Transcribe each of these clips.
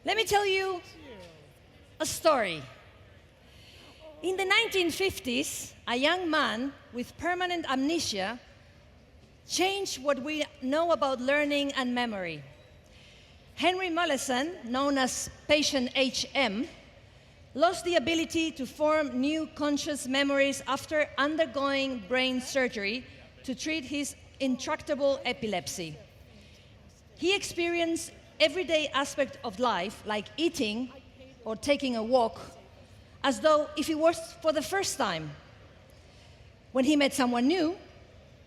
Let me tell you a story. In the 1950s, a young man with permanent amnesia changed what we know about learning and memory. Henry Mollison, known as patient HM, lost the ability to form new conscious memories after undergoing brain surgery to treat his intractable epilepsy. He experienced everyday aspects of life, like eating or taking a walk, as though if it was for the first time. When he met someone new,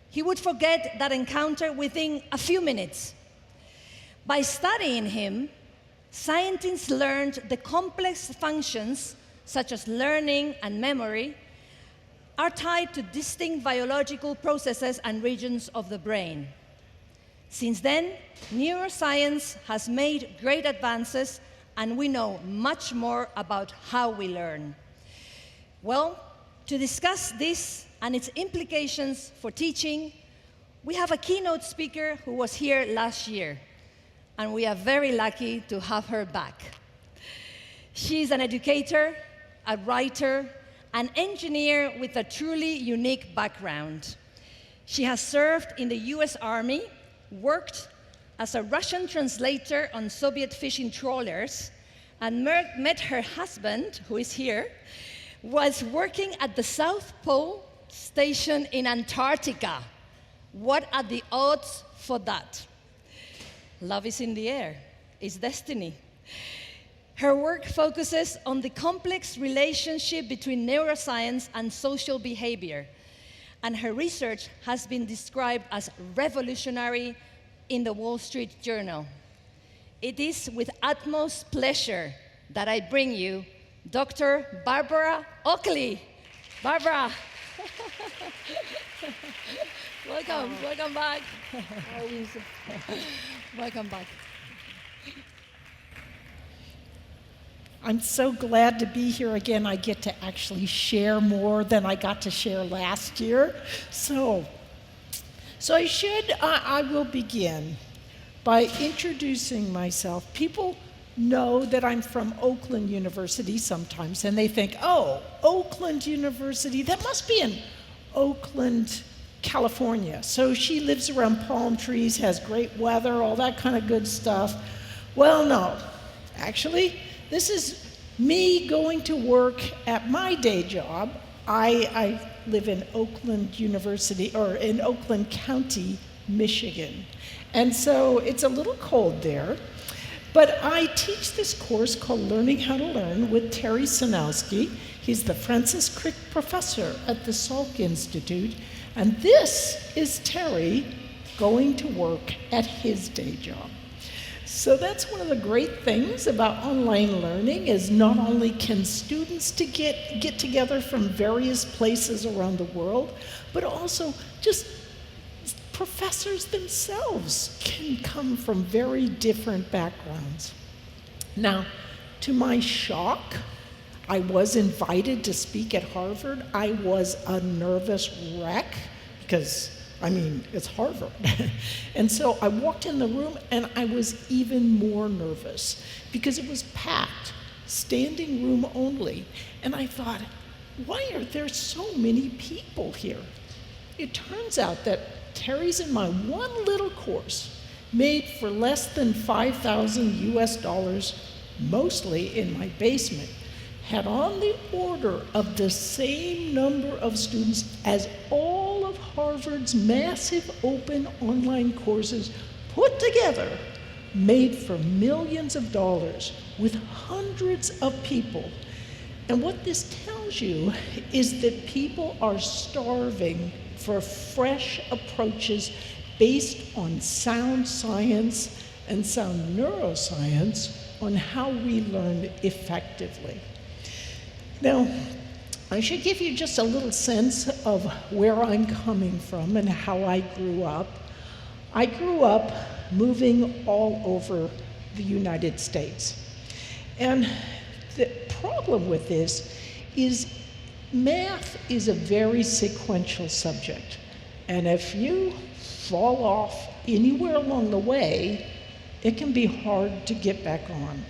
he would forget that encounter within a few minutes. By studying him, scientists learned the complex functions, such as learning and memory, are tied to distinct biological processes and regions of the brain. Since then, neuroscience has made great advances, and we know much more about how we learn. Well, to discuss this and its implications for teaching, we have a keynote speaker who was here last year, and we are very lucky to have her back. She's an educator, a writer, an engineer with a truly unique background. She has served in the US Army, worked as a Russian translator on Soviet fishing trawlers, and met her husband, who is here, was working at the South Pole Station in Antarctica. What are the odds for that? Love is in the air. It's destiny. Her work focuses on the complex relationship between neuroscience and social behavior, and her research has been described as revolutionary in the Wall Street Journal. It is with utmost pleasure that I bring you Dr. Barbara Oakley. Barbara. Welcome back. Welcome back. I'm so glad to be here again. I get to actually share more than I got to share last year. So I will begin by introducing myself. People know that I'm from Oakland University sometimes, and they think, oh, Oakland University, that must be in Oakland, California. So she lives around palm trees, has great weather, all that kind of good stuff. Well, no. Actually, this is me going to work at my day job. I live in Oakland University, or in Oakland County, Michigan. And so it's a little cold there. But I teach this course called Learning How to Learn with Terry Sanowski. He's the Francis Crick Professor at the Salk Institute. And this is Terry going to work at his day job. So that's one of the great things about online learning, is not only can students get together from various places around the world, but also just professors themselves can come from very different backgrounds. Now, to my shock, I was invited to speak at Harvard. I was a nervous wreck because, it's Harvard. And so I walked in the room and I was even more nervous because it was packed, standing room only. And I thought, why are there so many people here? It turns out that Terry's in my one little course, made for less than $5,000 US, mostly in my basement, had on the order of the same number of students as all of Harvard's massive open online courses put together, made for millions of dollars with hundreds of people. And what this tells you is that people are starving for fresh approaches based on sound science and sound neuroscience on how we learn effectively. Now, I should give you just a little sense of where I'm coming from and how I grew up. I grew up moving all over the United States. And the problem with this is math is a very sequential subject. And if you fall off anywhere along the way, it can be hard to get back on.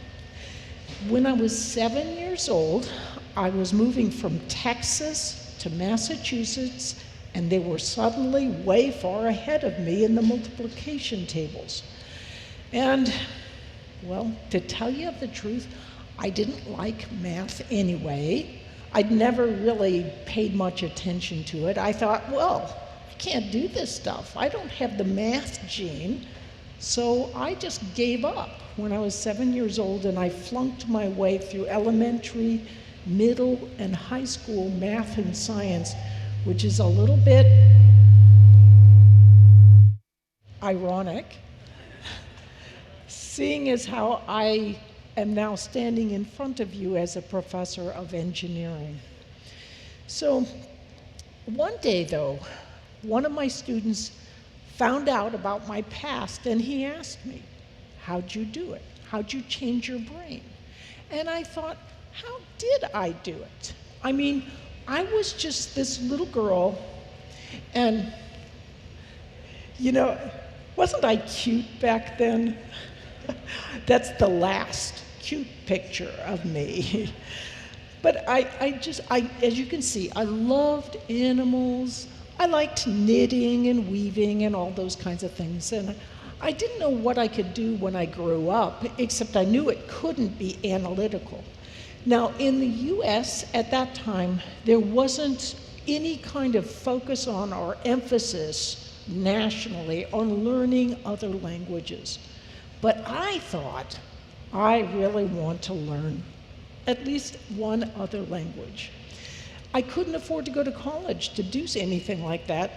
When I was 7 years old, I was moving from Texas to Massachusetts, and they were suddenly way far ahead of me in the multiplication tables. And, well, to tell you the truth, I didn't like math anyway. I'd never really paid much attention to it. I thought, well, I can't do this stuff. I don't have the math gene. So I just gave up when I was 7 years old, and I flunked my way through elementary, middle, and high school math and science, which is a little bit ironic, seeing as how I am now standing in front of you as a professor of engineering. So one day, though, one of my students found out about my past, and he asked me, how'd you do it? How'd you change your brain? And I thought, how did I do it? I mean, I was just this little girl, and, you know, wasn't I cute back then? That's the last cute picture of me. But as you can see, I loved animals. I liked knitting and weaving and all those kinds of things. And I didn't know what I could do when I grew up, except I knew it couldn't be analytical. Now, in the US at that time, there wasn't any kind of focus on or emphasis nationally on learning other languages. But I thought, I really want to learn at least one other language. I couldn't afford to go to college to do anything like that,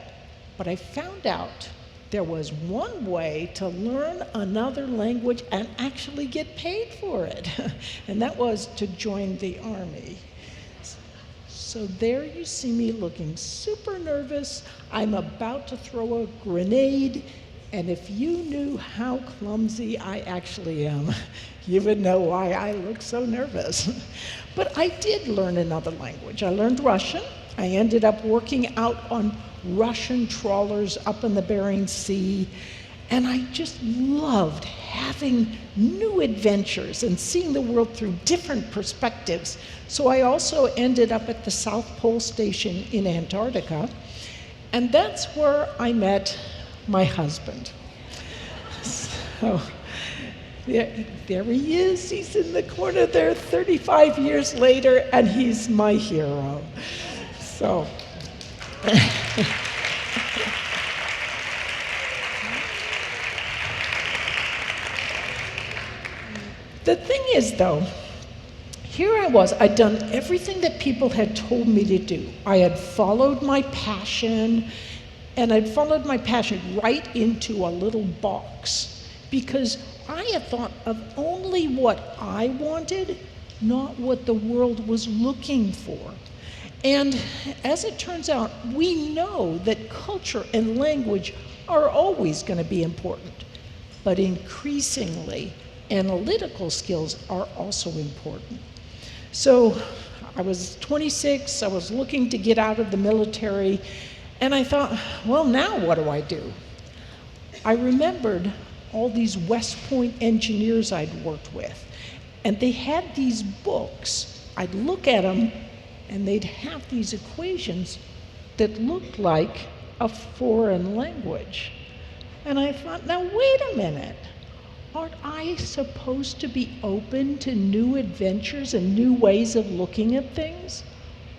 but I found out there was one way to learn another language and actually get paid for it, and that was to join the Army. So there you see me looking super nervous. I'm about to throw a grenade, and if you knew how clumsy I actually am, you would know why I look so nervous. But I did learn another language. I learned Russian. I ended up working out on Russian trawlers up in the Bering Sea, and I just loved having new adventures and seeing the world through different perspectives. So I also ended up at the South Pole Station in Antarctica, and that's where I met my husband. So there he is. He's in the corner there 35 years later, and he's my hero. So the thing is, though, here I was. I'd done everything that people had told me to do. I had followed my passion, and I'd followed my passion right into a little box, because I had thought of only what I wanted, not what the world was looking for. And as it turns out, we know that culture and language are always going to be important, but increasingly, analytical skills are also important. So I was 26, I was looking to get out of the military, and I thought, well, now what do I do? I remembered all these West Point engineers I'd worked with, and they had these books. I'd look at them, and they'd have these equations that looked like a foreign language. And I thought, now wait a minute. Aren't I supposed to be open to new adventures and new ways of looking at things?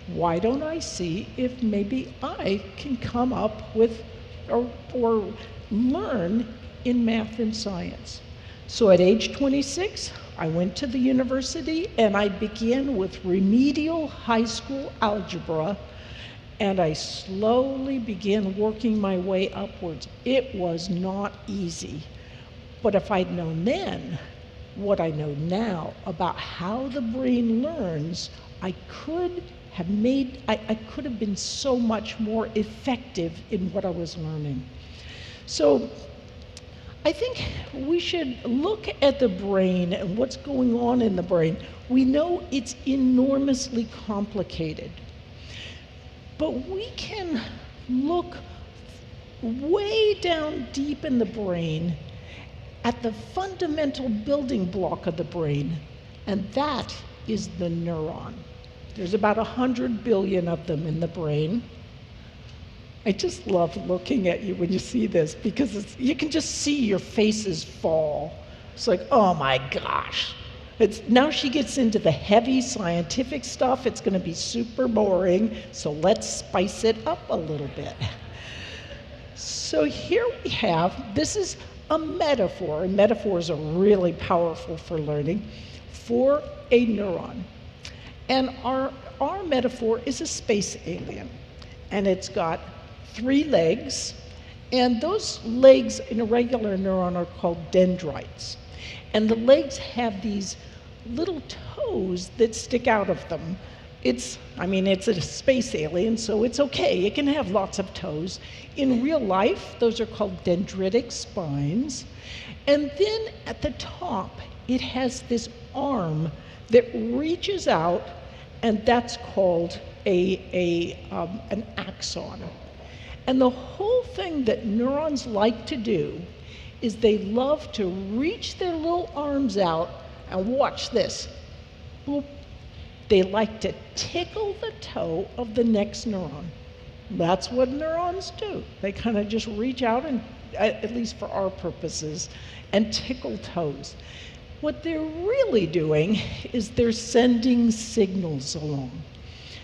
Why don't I see if maybe I can come up with or learn in math and science? So at age 26, I went to the university and I began with remedial high school algebra, and I slowly began working my way upwards. It was not easy. But if I'd known then what I know now about how the brain learns, I could have been so much more effective in what I was learning. So I think we should look at the brain and what's going on in the brain. We know it's enormously complicated, but we can look way down deep in the brain at the fundamental building block of the brain, And that is the neuron. There's about 100 billion of them in the brain. I just love looking at you when you see this because you can just see your faces fall. It's like, oh my gosh. Now she gets into the heavy scientific stuff. It's going to be super boring, so let's spice it up a little bit. So here we have, this is a metaphor, and metaphors are really powerful for learning, for a neuron. And our metaphor is a space alien, and it's got 3 legs, and those legs in a regular neuron are called dendrites. And the legs have these little toes that stick out of them. It's a space alien, so it's okay. It can have lots of toes. In real life, those are called dendritic spines. And then at the top, it has this arm that reaches out, and that's called an axon. And the whole thing that neurons like to do is they love to reach their little arms out and watch this. Boop. They like to tickle the toe of the next neuron. That's what neurons do. They kind of just reach out, and at least for our purposes, and tickle toes. What they're really doing is they're sending signals along.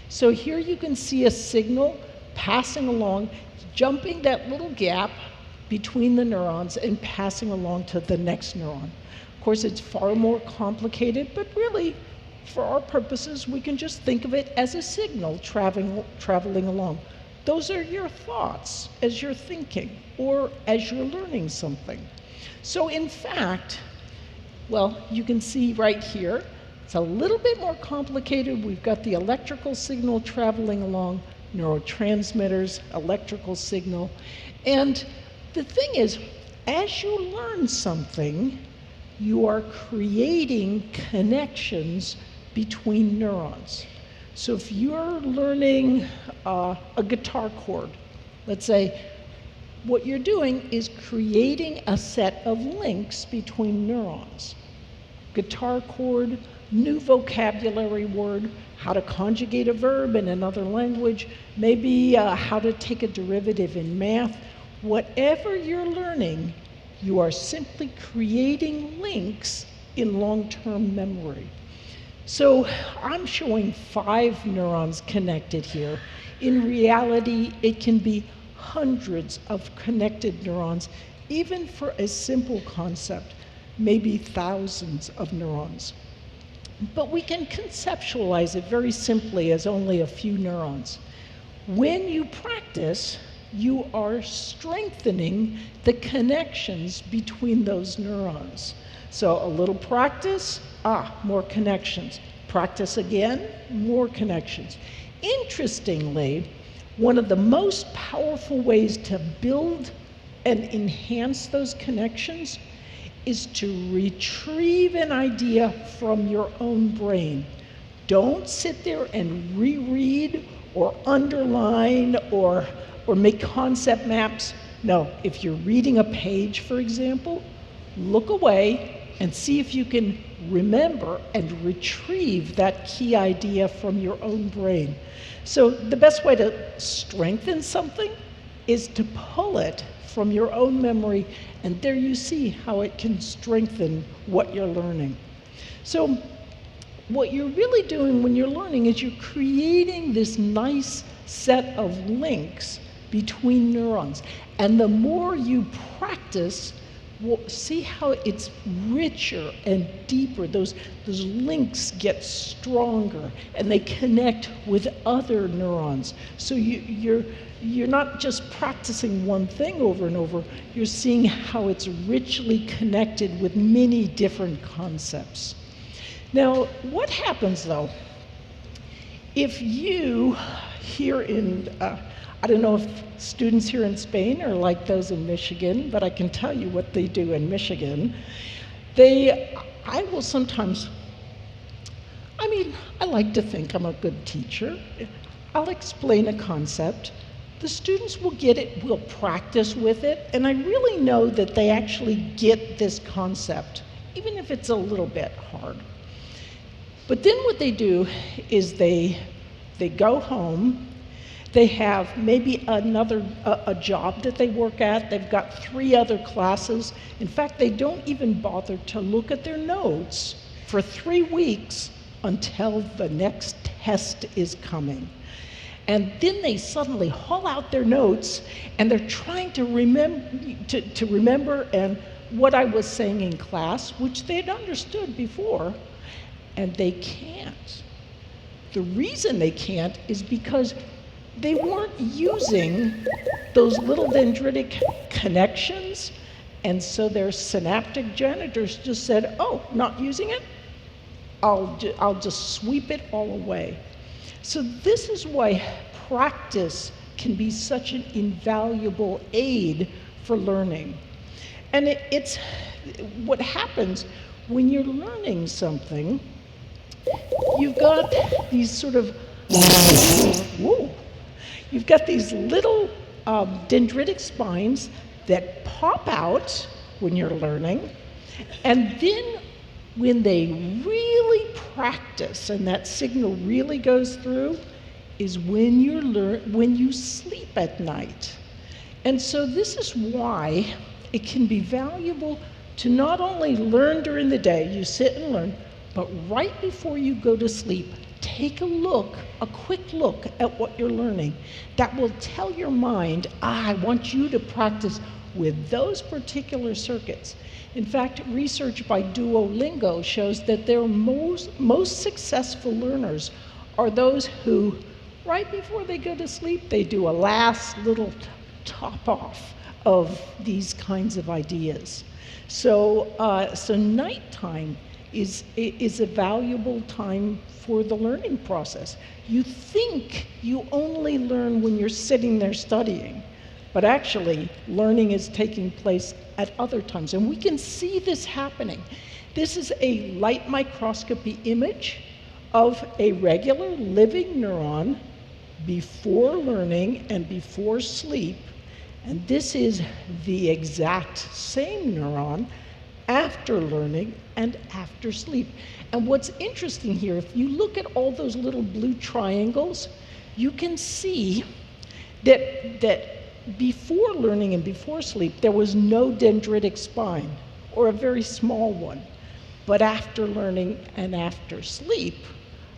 So here you can see a signal passing along, jumping that little gap between the neurons and passing along to the next neuron. Of course, it's far more complicated, but really, for our purposes, we can just think of it as a signal traveling along. Those are your thoughts as you're thinking or as you're learning something. So in fact, well, you can see right here, it's a little bit more complicated. We've got the electrical signal traveling along, neurotransmitters, electrical signal. And the thing is, as you learn something, you are creating connections between neurons. So if you're learning a guitar chord, let's say, what you're doing is creating a set of links between neurons. Guitar chord, new vocabulary word, how to conjugate a verb in another language, maybe how to take a derivative in math. Whatever you're learning, you are simply creating links in long-term memory. So I'm showing 5 neurons connected here. In reality, it can be hundreds of connected neurons, even for a simple concept, maybe thousands of neurons. But we can conceptualize it very simply as only a few neurons. When you practice, you are strengthening the connections between those neurons. So a little practice, more connections. Practice again, more connections. Interestingly, one of the most powerful ways to build and enhance those connections is to retrieve an idea from your own brain. Don't sit there and reread or underline or make concept maps. No, if you're reading a page, for example, look away and see if you can remember and retrieve that key idea from your own brain. So the best way to strengthen something is to pull it from your own memory, and there you see how it can strengthen what you're learning. So what you're really doing when you're learning is you're creating this nice set of links between neurons. And the more you practice, see how it's richer and deeper. Those links get stronger, and they connect with other neurons. So you're not just practicing one thing over and over, you're seeing how it's richly connected with many different concepts. Now, what happens though, if you here in, I don't know if students here in Spain are like those in Michigan, but I can tell you what they do in Michigan. I will sometimes, I like to think I'm a good teacher. I'll explain a concept. The students will get it, will practice with it, and I really know that they actually get this concept, even if it's a little bit hard. But then what they do is they go home. They have maybe a job that they work at. They've got 3 other classes. In fact, they don't even bother to look at their notes for 3 weeks until the next test is coming. And then they suddenly haul out their notes, and they're trying to remember and what I was saying in class, which they'd understood before, and they can't. The reason they can't is because they weren't using those little dendritic connections, and so their synaptic janitors just said, oh, not using it? I'll just sweep it all away. So this is why practice can be such an invaluable aid for learning. And it's what happens when you're learning something, you've got these sort of, you've got these little dendritic spines that pop out when you're learning, and then when they really practice and that signal really goes through is when you sleep at night. And so this is why it can be valuable to not only learn during the day, you sit and learn, but right before you go to sleep, take a quick look at what you're learning. That will tell your mind, I want you to practice with those particular circuits. In fact, research by Duolingo shows that their most successful learners are those who, right before they go to sleep, they do a last little top off of these kinds of ideas. So nighttime is a valuable time for the learning process. You think you only learn when you're sitting there studying, but actually learning is taking place at other times. And we can see this happening. This is a light microscopy image of a regular living neuron before learning and before sleep. And this is the exact same neuron after learning and after sleep. And what's interesting here, if you look at all those little blue triangles, you can see that before learning and before sleep, there was no dendritic spine, or a very small one. But after learning and after sleep,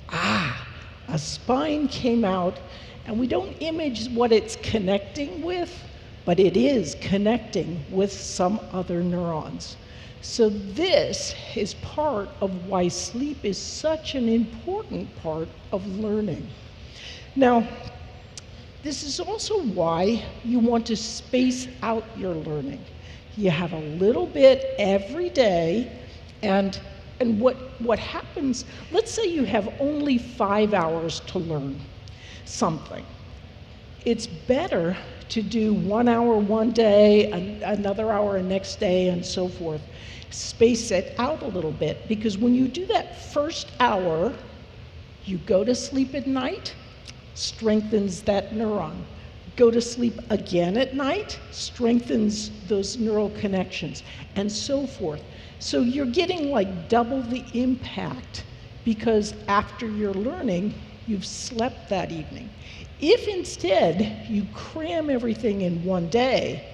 a spine came out, and we don't image what it's connecting with, but it is connecting with some other neurons. So this is part of why sleep is such an important part of learning. Now, this is also why you want to space out your learning. You have a little bit every day, and what happens, let's say you have only 5 hours to learn something. It's better to do 1 hour one day, another hour the next day, and so forth. Space it out a little bit, because when you do that first hour, you go to sleep at night, strengthens that neuron. Go to sleep again at night, strengthens those neural connections, and so forth. So you're getting like double the impact, because after you're learning, you've slept that evening. If instead you cram everything in one day,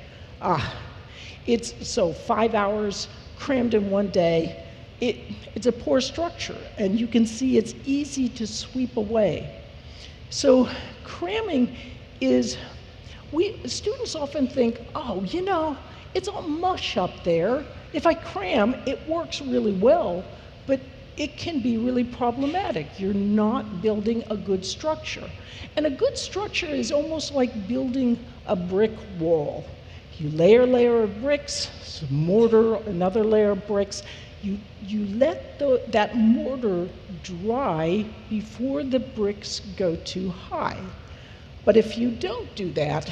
it's so 5 hours crammed in one day, it's a poor structure, and you can see it's easy to sweep away. So cramming is, students often think, oh, you know, it's all mush up there. If I cram, it works really well, but it can be really problematic. You're not building a good structure. And a good structure is almost like building a brick wall. You layer a layer of bricks, some mortar, another layer of bricks. You let that mortar dry before the bricks go too high. But if you don't do that,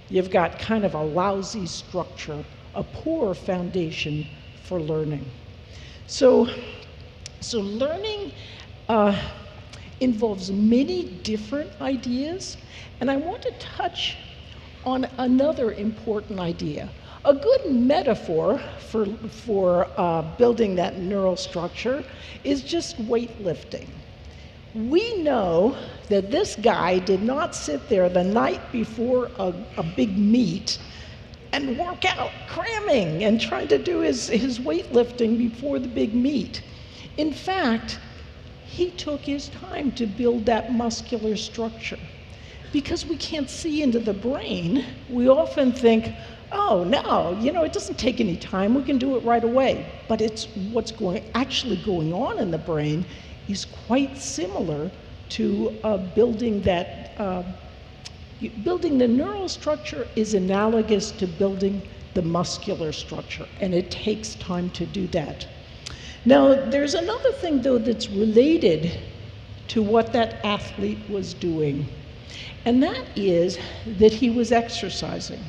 you've got kind of a lousy structure, a poor foundation for learning. So learning involves many different ideas, and I want to touch on another important idea. A good metaphor for building that neural structure is just weightlifting. We know that this guy did not sit there the night before a big meet and work out, cramming and trying to do his weightlifting before the big meet. In fact, he took his time to build that muscular structure. Because we can't see into the brain, we often think, oh, no, it doesn't take any time, we can do it right away. But it's what's actually going on in the brain is quite similar to building the neural structure is analogous to building the muscular structure, and it takes time to do that. Now, there's another thing, though, that's related to what that athlete was doing, and that is that he was exercising.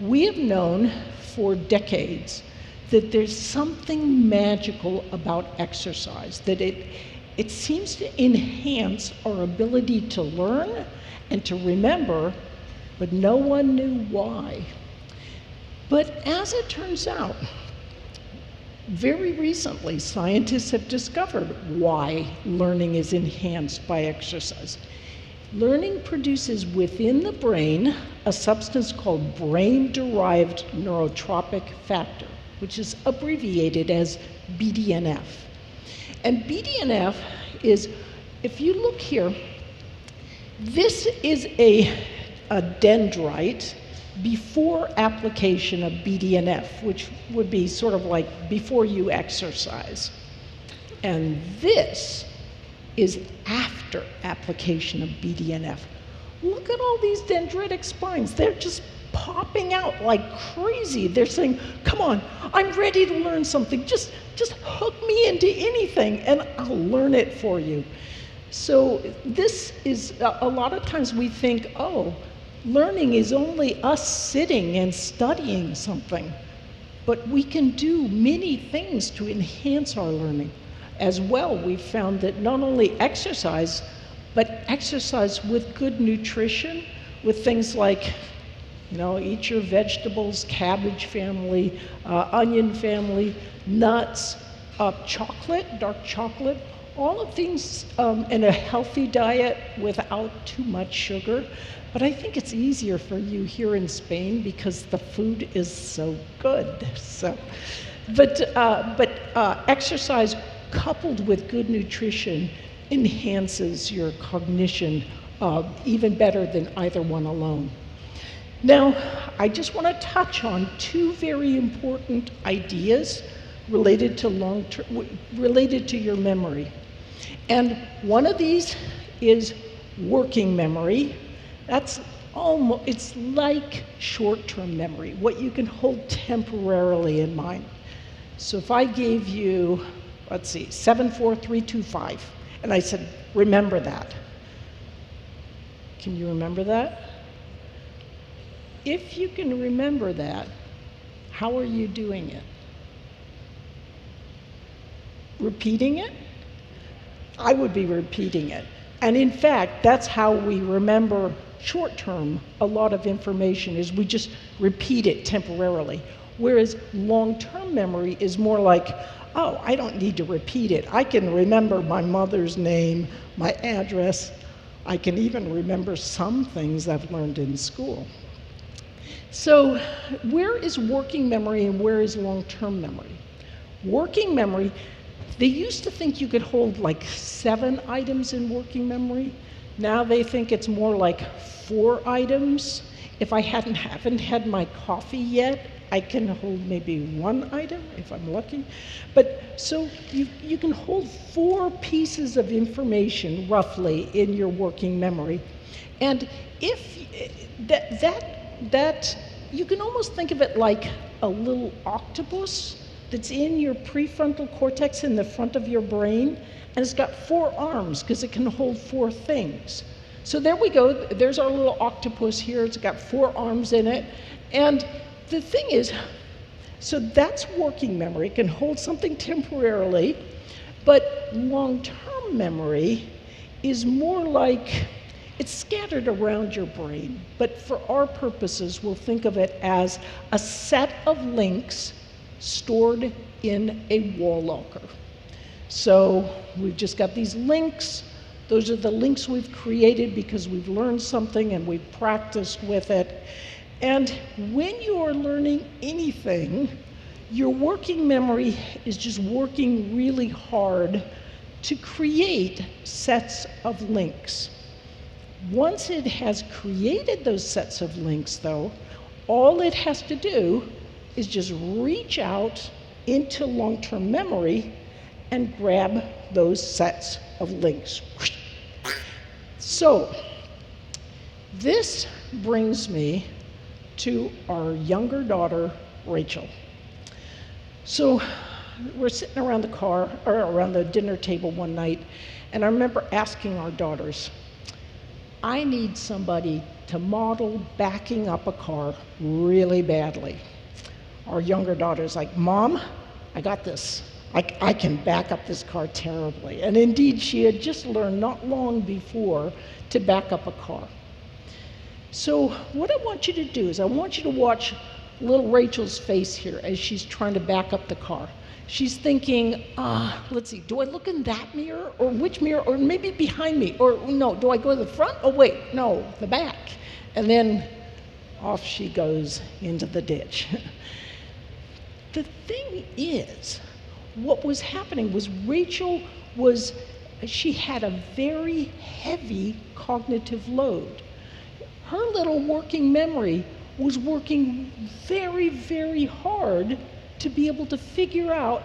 We have known for decades that there's something magical about exercise, that it seems to enhance our ability to learn and to remember, but no one knew why. But as it turns out, very recently, scientists have discovered why learning is enhanced by exercise. Learning produces within the brain a substance called brain-derived neurotrophic factor, which is abbreviated as BDNF. And BDNF is, if you look here, this is a dendrite before application of BDNF, which would be sort of like before you exercise. And this is after application of BDNF. Look at all these dendritic spines. They're just popping out like crazy. They're saying, come on, I'm ready to learn something. Just hook me into anything and I'll learn it for you. So this is, a lot of times we think, oh, learning is only us sitting and studying something. But we can do many things to enhance our learning. As well, we've found that not only exercise, but exercise with good nutrition, with things like, eat your vegetables, cabbage family, onion family, nuts, chocolate, dark chocolate, all of things in a healthy diet without too much sugar. But I think it's easier for you here in Spain because the food is so good. But exercise coupled with good nutrition enhances your cognition even better than either one alone. Now, I just want to touch on two very important ideas related to your memory. And one of these is working memory. It's like short-term memory, what you can hold temporarily in mind. So if I gave you, 74325, and I said, remember that. Can you remember that? If you can remember that, how are you doing it? Repeating it? I would be repeating it. And in fact, that's how we remember short-term a lot of information, is we just repeat it temporarily. Whereas long-term memory is more like, oh, I don't need to repeat it. I can remember my mother's name, my address. I can even remember some things I've learned in school. So where is working memory and where is long-term memory? Working memory, they used to think you could hold like 7 items in working memory. Now they think it's more like 4 items. If I haven't had my coffee yet, I can hold maybe 1 item if I'm lucky. But so you can hold 4 pieces of information roughly in your working memory. And if that you can almost think of it like a little octopus that's in your prefrontal cortex in the front of your brain, and it's got 4 arms because it can hold 4 things. So there we go, there's our little octopus here, it's got 4 arms in it. And the thing is, so that's working memory, it can hold something temporarily, but long-term memory is more like It's scattered around your brain, but for our purposes, we'll think of it as a set of links stored in a wall locker. So we've just got these links. Those are the links we've created because we've learned something and we've practiced with it. And when you are learning anything, your working memory is just working really hard to create sets of links. Once it has created those sets of links, though, all it has to do is just reach out into long-term memory and grab those sets of links. So, this brings me to our younger daughter, Rachel. So, we're sitting around the car, or around the dinner table one night, and I remember asking our daughters, I need somebody to model backing up a car really badly. Our younger daughter's like, Mom, I got this. I can back up this car terribly. And indeed, she had just learned not long before to back up a car. So what I want you to do is I want you to watch little Rachel's face here as she's trying to back up the car. She's thinking, let's see, do I look in that mirror, or which mirror, or maybe behind me, or no, do I go to the front? Oh wait, no, the back. And then off she goes into the ditch. The thing is, what was happening was she had a very heavy cognitive load. Her little working memory was working very, very hard to be able to figure out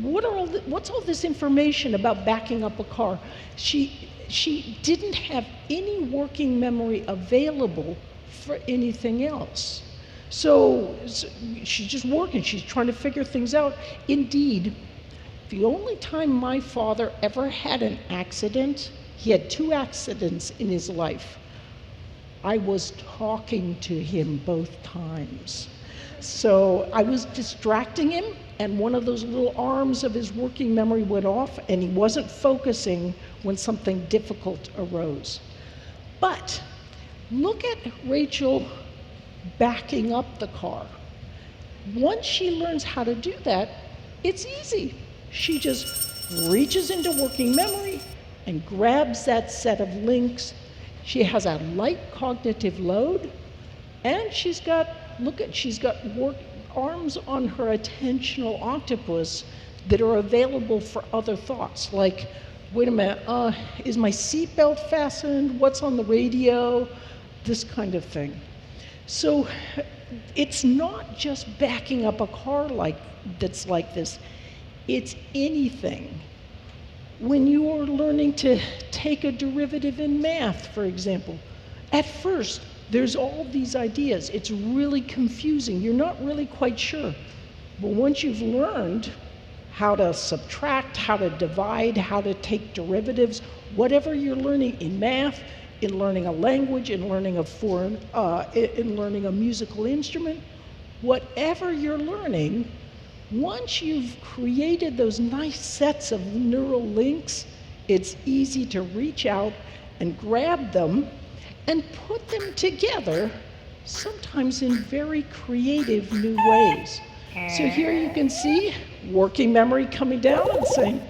what's all this information about backing up a car. She didn't have any working memory available for anything else. So she's just working, she's trying to figure things out. Indeed, the only time my father ever had an accident, he had 2 accidents in his life. I was talking to him both times. So I was distracting him, and one of those little arms of his working memory went off, and he wasn't focusing when something difficult arose. But look at Rachel backing up the car. Once she learns how to do that, it's easy. She just reaches into working memory and grabs that set of links. She has a light cognitive load, and she's got arms on her attentional octopus that are available for other thoughts, like, wait a minute, is my seatbelt fastened? What's on the radio? This kind of thing. So it's not just backing up a car that's like this, it's anything. When you are learning to take a derivative in math, for example, at first, there's all these ideas. It's really confusing. You're not really quite sure. But once you've learned how to subtract, how to divide, how to take derivatives, whatever you're learning in math, in learning a language, in learning in learning a musical instrument, whatever you're learning, once you've created those nice sets of neural links, it's easy to reach out and grab them and put them together, sometimes in very creative new ways. So here you can see working memory coming down and saying,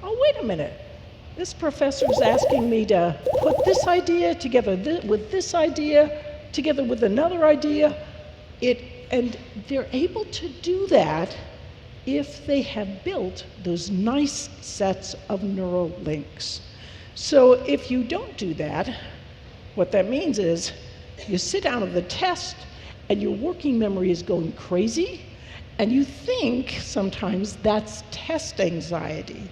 oh, wait a minute, this professor's asking me to put this idea together with this idea, together with another idea. And they're able to do that if they have built those nice sets of neural links. So if you don't do that, what that means is you sit down at the test and your working memory is going crazy, and you think sometimes that's test anxiety,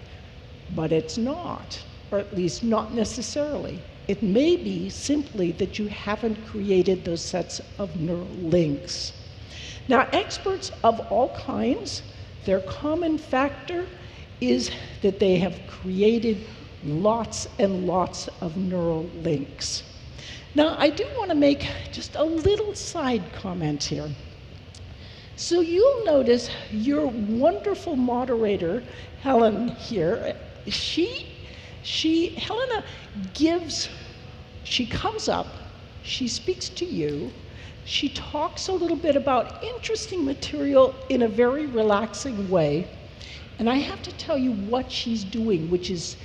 but it's not, or at least not necessarily. It may be simply that you haven't created those sets of neural links. Now, experts of all kinds, their common factor is that they have created lots and lots of neural links. Now, I do want to make just a little side comment here. So you'll notice your wonderful moderator, Helen here, Helena gives she comes up, she speaks to you, she talks a little bit about interesting material in a very relaxing way, and I have to tell you what she's doing, which is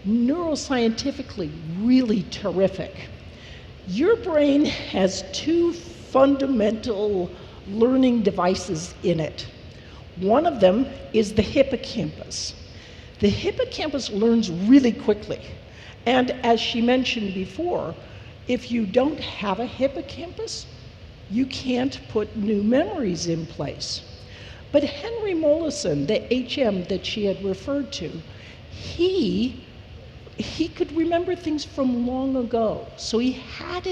neuroscientifically really terrific. Your brain has two fundamental learning devices in it. One of them is the hippocampus. The hippocampus learns really quickly. And as she mentioned before, if you don't have a hippocampus, you can't put new memories in place. But Henry Mollison, the HM that she had referred to, he could remember things from long ago. So he had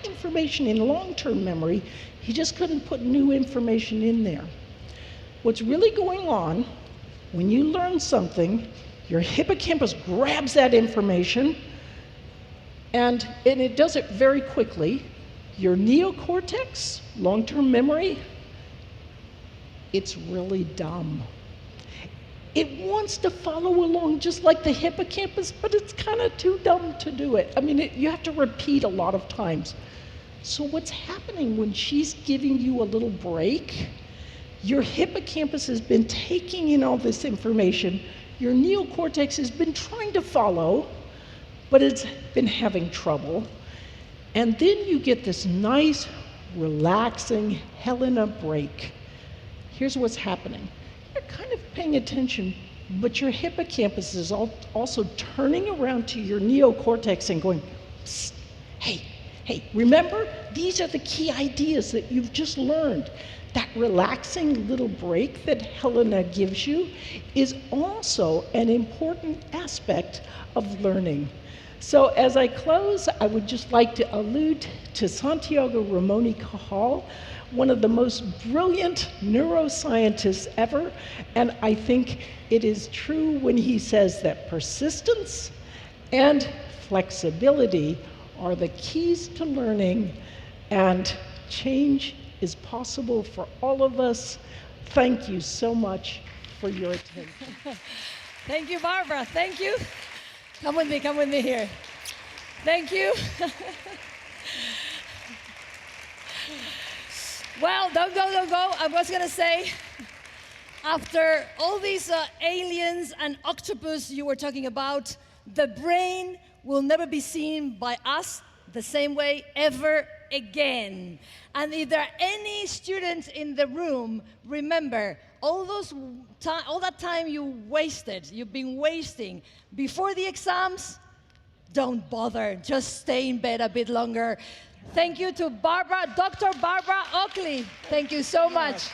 information in long-term memory, he just couldn't put new information in there. What's really going on, when you learn something, your hippocampus grabs that information, and it does it very quickly. Your neocortex, long-term memory, it's really dumb. It wants to follow along just like the hippocampus, but it's kind of too dumb to do it. I mean, you have to repeat a lot of times. So what's happening when she's giving you a little break, your hippocampus has been taking in all this information, your neocortex has been trying to follow, but it's been having trouble. And then you get this nice, relaxing Helena break. Here's what's happening. You're kind of paying attention, but your hippocampus is also turning around to your neocortex and going, psst, hey, remember? These are the key ideas that you've just learned. That relaxing little break that Helena gives you is also an important aspect of learning. So as I close, I would just like to allude to Santiago Ramon y Cajal, one of the most brilliant neuroscientists ever, and I think it is true when he says that persistence and flexibility are the keys to learning, and change is possible for all of us. Thank you so much for your attention. Thank you, Barbara. Thank you. Come with me here. Thank you. Well, don't go. I was going to say, after all these aliens and octopus you were talking about, the brain will never be seen by us the same way ever again. And if there are any students in the room, remember, all that time you've been wasting before the exams, don't bother. Just stay in bed a bit longer. Thank you to Dr. Barbara Oakley. Thank you so much.